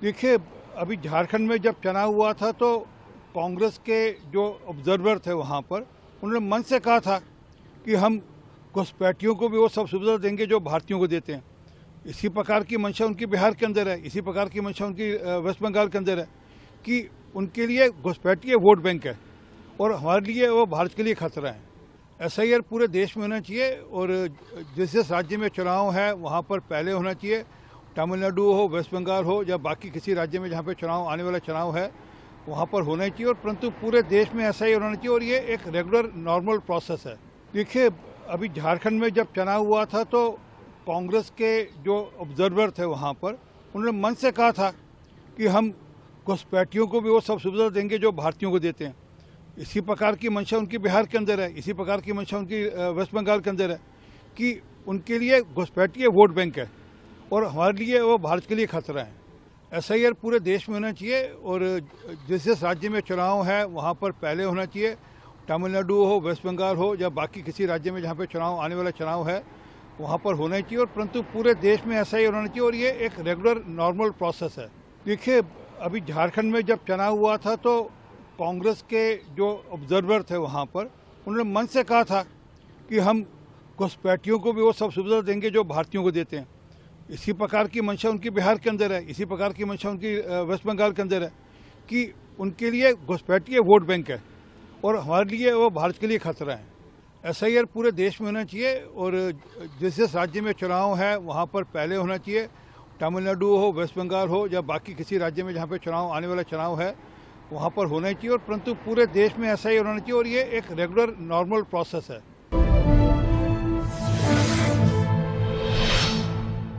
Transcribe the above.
देखिए, अभी झारखंड में जब चुनाव हुआ था तो कांग्रेस के जो ऑब्जर्वर थे वहाँ पर उन्होंने मन से कहा था कि हम घुसपैठियों को भी वो सब सुविधा देंगे जो भारतीयों को देते हैं। इसी प्रकार की मंशा उनकी बिहार के अंदर है, इसी प्रकार की मंशा उनकी वेस्ट बंगाल के अंदर है कि उनके लिए घुसपैठी है, वोट बैंक है और हमारे लिए वो भारत के लिए खतरा है। ऐसा ही पूरे देश में होना चाहिए और जिस राज्य में चुनाव है वहाँ पर पहले होना चाहिए। तमिलनाडु हो, वेस्ट बंगाल हो या बाकी किसी राज्य में जहाँ पे चुनाव आने वाला चुनाव है वहाँ पर होना चाहिए और परंतु पूरे देश में ऐसा ही होना चाहिए और ये एक रेगुलर नॉर्मल प्रोसेस है। देखिए, अभी झारखंड में जब चुनाव हुआ था तो कांग्रेस के जो ऑब्जर्वर थे वहाँ पर उन्होंने मन से कहा था कि हम घुसपैठियों को भी वो सब सुविधा देंगे जो भारतीयों को देते हैं। इसी प्रकार की मंशा उनकी बिहार के अंदर है, इसी प्रकार की मंशा उनकी वेस्ट बंगाल के अंदर है कि उनके लिए घुसपैठी है, वोट बैंक है और हमारे लिए वो भारत के लिए खतरा है। ऐसा ही पूरे देश में होना चाहिए और जिस राज्य में चुनाव है वहाँ पर पहले होना चाहिए। तमिलनाडु हो, वेस्ट बंगाल हो या बाकी किसी राज्य में जहाँ पे चुनाव आने वाला चुनाव है वहाँ पर होना चाहिए और परंतु पूरे देश में ऐसा ही होना चाहिए और ये एक रेगुलर नॉर्मल प्रोसेस है। देखिए, अभी झारखंड में जब चुनाव हुआ था तो कांग्रेस के जो ऑब्जर्वर थे वहाँ पर उन्होंने मन से कहा था कि हम घुसपैठियों को भी वो सब सुविधा देंगे जो भारतीयों को देते हैं। इसी प्रकार की मंशा उनकी बिहार के अंदर है, इसी प्रकार की मंशा उनकी वेस्ट बंगाल के अंदर है कि उनके लिए घुसपैठी है, वोट बैंक है और हमारे लिए वो भारत के लिए खतरा है। ऐसा ही पूरे देश में होना चाहिए और जिस राज्य में चुनाव है वहाँ पर पहले होना चाहिए। तमिलनाडु हो, वेस्ट बंगाल हो या बाकी किसी राज्य में जहाँ पे चुनाव आने वाला चुनाव है वहाँ पर होना चाहिए और परंतु पूरे देश में ऐसा ही होना चाहिए और ये एक रेगुलर नॉर्मल प्रोसेस है।